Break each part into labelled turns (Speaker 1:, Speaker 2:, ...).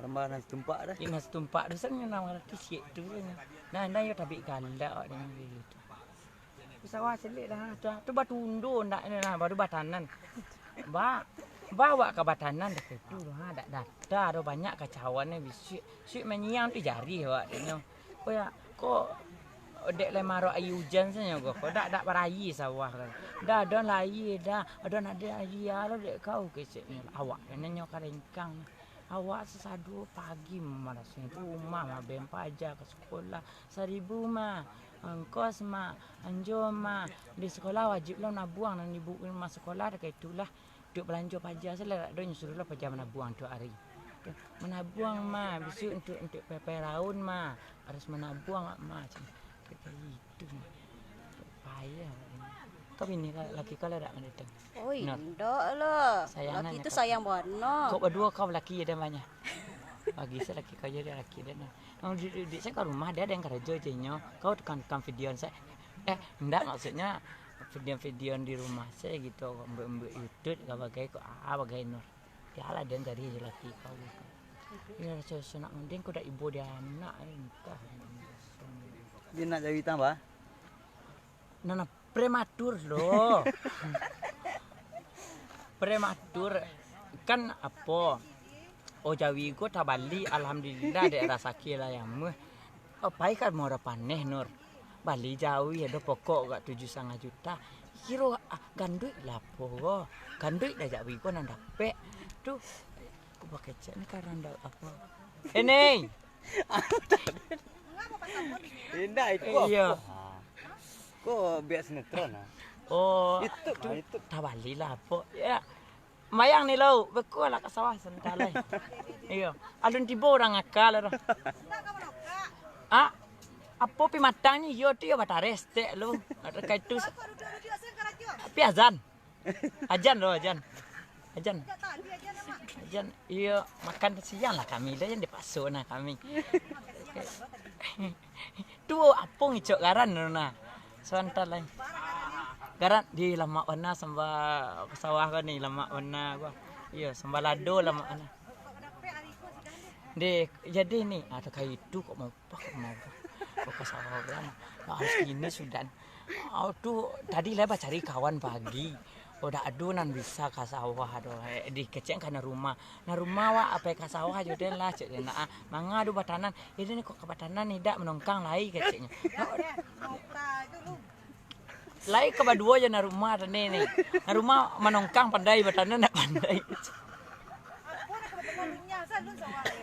Speaker 1: Rambah nasi tumpak dah.
Speaker 2: Mas tumpak tu sana nama tu siap tu. Nah, yo tabik galak dengan gitu. Sawah selik dah. Tu batu undur ndak nah baru batanan. Bawa ke batanan dah tu ha dak data ada banyak kacauan ni bisik menyiang tu jari awak tengok. Kok dek le maro air hujan saja kok dak berayi sawah kan. Dah ada lai dah ada nak ada air dek kau keceknya awak nanya karengkang. Awak sesadu pagi malasnya rumah mah bem pajak ke sekolah 1,000 mah ongkos mah anjo mah di sekolah wajib lah nak buang dan ibu masuk sekolah dah itulah duk belanja pajak saya dak ada suruh lah pajak menabuang tu hari menabuang mah besok untuk PP raun mah harus menabuang mah macam itu payah kau ini laki kau dak mendatang
Speaker 3: oi ndak lah laki itu sayang banget
Speaker 2: kau berdua kau laki ada banyak bagi saya laki kau jadi laki dan di saya ke rumah dia ada yang kerja jenyo kau tekan video saya enggak maksudnya video di rumah saya gitu mbak YouTube bagai kok bagai nur ya lah dan dari laki kau ya saya nak mending kau dah ibu dia anak entah
Speaker 1: Dia nak jadi tambah.
Speaker 2: Nana prematur loh. Prematur kan apa? Oh jawi ko tabali alhamdulillah daerah sakila yang meh. Pai kan mau paneh nur. Bali jawi ada pokok gak 7,5 juta. Kiro gandui lapo. Gandui dah jawi ko nang dapet. Tuh aku pakai cek ni karena ndak apa. Nih.
Speaker 1: Indah itu.
Speaker 2: Iya.
Speaker 1: Kok biar sinetron ah.
Speaker 2: Oh, itu tabali lah apa. Ya. Mayang ni lo, beku lah ke sawah sentalai. Iya. Alun tiba orang akal lah. Apa pi matangnya yo tu yo batares tek lo. Dekat tu. Pi azan. Ajan. Iya, makan siang lah kami dah yang dipasuk nah kami. Tu apa ngicok garan nah. Sebentar lain. Garan di lama warna sambal sawah kan ni lama warna gua. Iya, sambal lado lama warna. Jadi ni ada kayak itu kok mau ke sawah kan. Harus gini sudah. Tu tadi lah cari kawan pagi. Udah adunan bisa ke sawah doh di kecek kana rumah. Nah rumah wa apa ke sawah joden lah cek nak manga adu batanan. Ini kok ke batanan ni dak menongkang lai keceknya. Lai ke badua je na rumah ni. Na rumah menongkang pandai batanan dak pandai.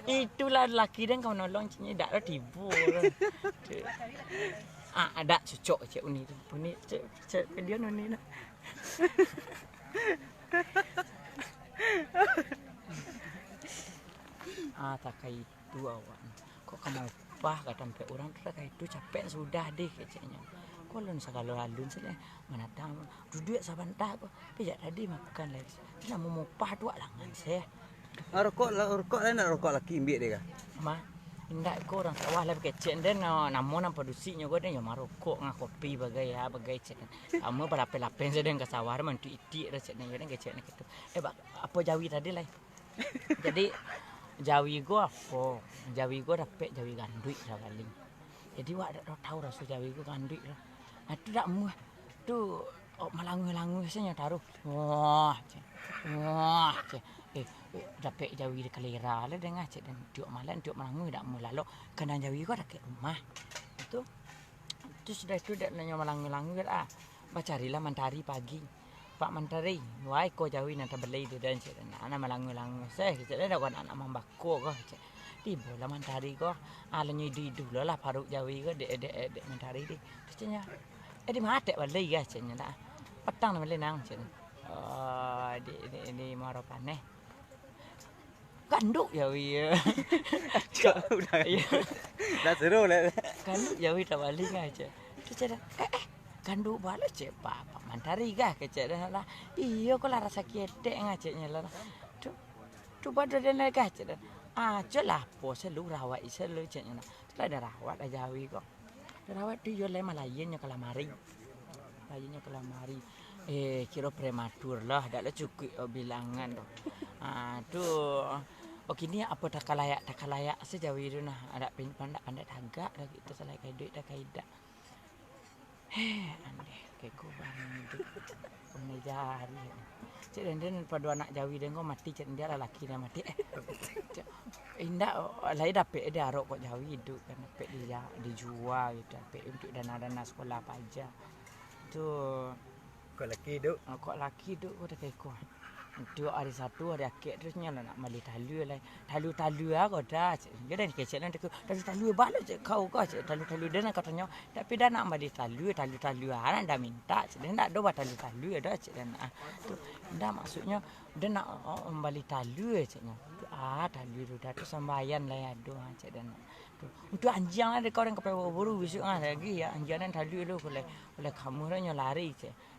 Speaker 2: Itulah laki dan kau nolong ceknya dak ada tibu. Ada cocok cek uni tu. Uni cek dia noni nak. Tak kayak itu awan. Kok kamu upah kata sampai orang tu kayak itu capek sudah deh keceknya. Kok lun segala lalun sini mana tahu duduk sabantar kok. Pijak tadi makan lagi. Nak mau upah dua langan saya.
Speaker 1: Rokok lain nak rokok laki imbik dia kah?
Speaker 2: Ma, indak ko orang sawah lah kecek dan namun apa produksinya ko dan yo marokok ngah kopi bagai cek. Kamu berapa-lapen sedang ke sawah man tu itik dah cek ni dan kecek ni gitu. Apa jawi tadi lah. Jadi jawi go apa? Jawi go dapat jawi gandui dah kali. Jadi wak dak tahu rasa jawi go gandui dah. Tu dak muah. Tu malangu-langu saja taruh. Wah. Dapat jawi di kalera lah dengar cek dan tiok malam tiok malangu dak mu lalu kena jawi ko dak ke rumah. Itu sudah itu dak nanya malangu-langu bacarilah mentari pagi. Pak mentari, wai ko jawi nak beli dia dan cek anak malangu-langu. Saya cek dak anak mambako ko cek. Tiba lah mentari ko alanya dulu lah paruk jawi ko dek mentari di. Ceknya di mate beli ya ceknya dak. Petang nak beli nang cek. Di Maropaneh. Kanduk jawi.
Speaker 1: Udah. Dah seru lah.
Speaker 2: Kanduk jawi tak balik aja. Tu cakap kanduk balik cek pak mantari gah kecek dah lah. Iyo ko lah rasa ketek ngaceknya lah. Tu pada dia nak cek dah. Jelah po selu rawat selu ceknya nah. Tu ada rawat aja jawi kok. Rawat tu yo le malayennya kelamari. Layennya kelamari. Kira prematur lah dak lah cukup bilangan tu. Oh kini apa tak kalayak sejauh itu nah ada pandai tagak dah kita selai kai duit dah kai dak. Andeh kayak ku bang itu. Penejari. Cik dan pada anak Jawi dan kau mati cik dia lelaki dia mati. Indah lain dapat dia arok kok Jawi hidup kan dapat dia dijual gitu dapat untuk dana sekolah apa aja. Tu
Speaker 1: Kok laki duk.
Speaker 2: kok laki duk kau dah kayak ku. Dua hari satu hari akhir terusnya lah nak balik talu lah. Talu aku dah. Dia dah kecil nanti talu balik kau talu dia nak katanya. Tapi dah nak balik talu anak dah minta. Dia nak doa talu dah cik dan tu dah maksudnya dia nak balik talu ciknya. Talu dah tu sembayan lah ya doa cik dan tu. Untuk anjing ada kau orang kepala buru besok lagi ya anjing dan talu lu oleh kamu nya lari cik.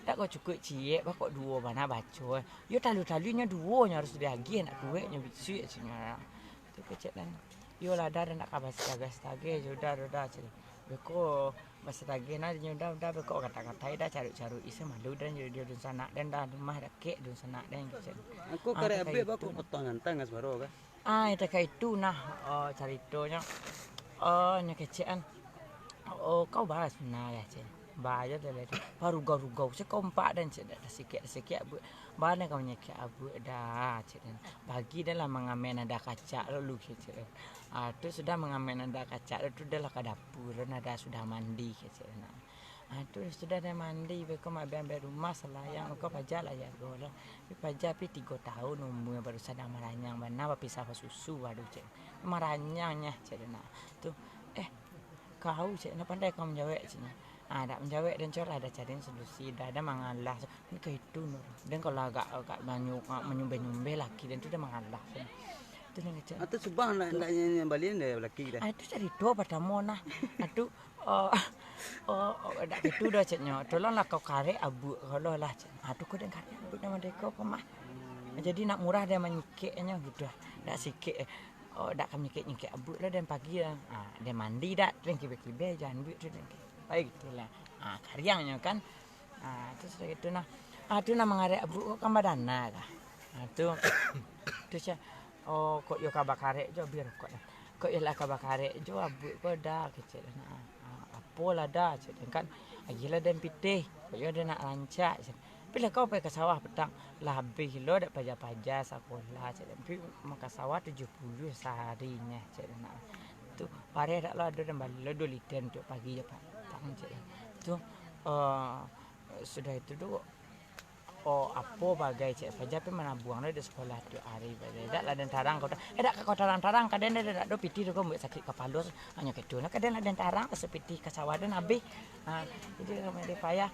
Speaker 2: Tak kau cukup cie, kau dua mana baca. Yo talu-talunya dua nya harus dibagi nak duitnya bisik sebenarnya. Tu kecek dan yo lah dah nak kabar stage sudah cik. Beko bahasa stage na dah beko kata-kata dah caru-caru isi malu dan dia dun sana dan dah rumah dah kek dun sana dan kecek.
Speaker 1: Aku kare abe aku potong nantang ngas baru kan.
Speaker 2: Itu kayak itu nah caritonya. Nya kecekan. Kau bahas nah ya cik. Bayar dah lagi. Parugau sekompak dan cik dah sikit abu. Mana kau nyekik abu dah cik dan bagi dah lah mengamen ada kaca lalu cik. Tu sudah mengamen ada kaca tu dah lah ke dapur dan ada sudah mandi cik. Tu sudah dah mandi beko ambil rumah selayang kau pajak lah ya golah. Pajak pi 3 tahun umur baru sadar maranyang mana pisah susu baru cik. Maranyangnya cik nah. Tu kau cik nak pandai kau menjawab cik. Tak menjawab dan cor ada cari solusi dah ada mengalah ni ke itu dan kalau agak menyumbe laki dan tu dah mengalah tu yang kecil
Speaker 1: Atau subang nak yang balik dia laki dah.
Speaker 2: itu cari dua pertama nah itu dak itu dah ceknya tolonglah kau karek abu kalau lah cek tu kau dan karek abu nama deko pemah jadi nak murah dia menyikitnya gitu dak sikit dak kami nyikit abu lah dan pagi lah dia mandi dak dan kibe-kibe jangan duit tu dan baik gitulah. Karyangnya kan. Tu sudah gitu nah. Tu nama ngarek abu kan badana kah. Tu sia. Kok yo kabak karek jo biar kok. Kok yo lah kabak karek jo abu ko dah kecil nah. Apalah dah cik kan. Agila dan pitih. Kok yo dia nak rancak. Bila kau pergi ke sawah petang lah habis lo dak pajak sekolah cik. Tapi maka sawah 70 seharinya cik nak. Tu pare dak lo ada dan balik lo 2 liter untuk pagi ya Pak. Tu sudah itu tu apa bagai cik saja tapi mana buang dia di sekolah tu hari bagai dak lah dan tarang kau dak kau tarang kadang dia dak do piti tu kau sakit kepala hanya ketu nak kadang ada tarang sepiti ke sawah dan habis jadi kami dia payah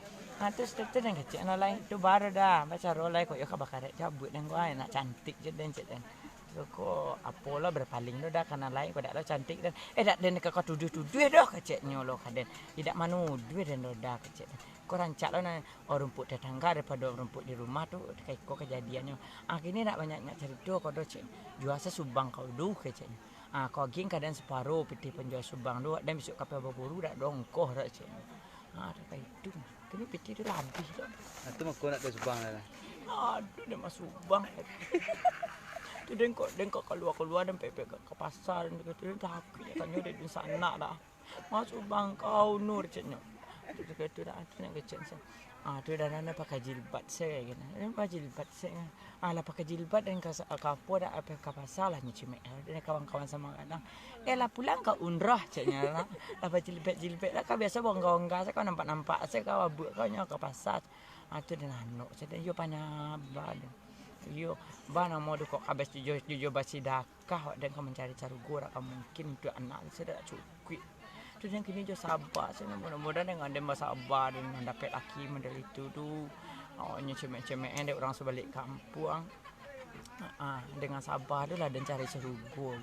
Speaker 2: tu setelah dan kecil lain tu baru dah baca rolai kau yo kabakar cabut dan kau nak cantik je dan cik dan kok apalah berpaling lo dah kana lain kau dak lo cantik dan dak den kau tuduh dah keceknya lo kaden tidak manuduh dan lo dah kecek kau rancak lo na rumput tetangga daripada rumput di rumah tu kayak kau kejadiannya akhirnya nak banyak cerita kau do cek jual subang kau du keceknya kau ging kadang separuh piti penjual subang do dan besok kapal berburu dak dongkoh dak cek kayak itu kini piti tu habis tu
Speaker 1: Itu mah kau nak ke subang lah.
Speaker 2: aduh dia masuk subang tu dengkok keluar dan pepe ke pasar dan kata takut tanya dia di sana dah masuk bang kau nur ceknya tu kata dah tu nak kecek tu dah nana pakai jilbab saya kan pakai jilbab saya lah pakai jilbab dan kapo dah apa ke pasar lah nyuci mek dan kawan-kawan sama kadang lah pulang ke umrah ceknya lah pakai jilbab lah kan biasa bongga-bongga saya kau nampak saya kau abu kau nya ke pasar tu dah nano saya yo pana badan yo bana mau kok habis tujuh basi dakah dan kau mencari carugo rak mungkin untuk anak saya dah cukup tu yang kini jo sabar saya mudah-mudahan dengan dia sabar dan dapat laki model itu tu nya cemek-cemek dia orang sebalik kampung dengan sabar tu lah dan cari carugo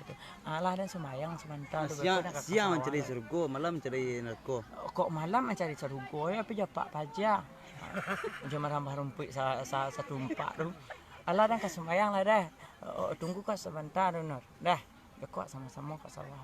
Speaker 2: gitu lah dan semayang sebentar
Speaker 1: siang mencari carugo malam mencari narko
Speaker 2: kok malam mencari carugo ya tapi japak pajak cuma rambah rumput satu empat tu. Alah dan kesemayang lah dah. Tunggu kau sebentar Nur. Dah. Dekok sama-sama kat sawah.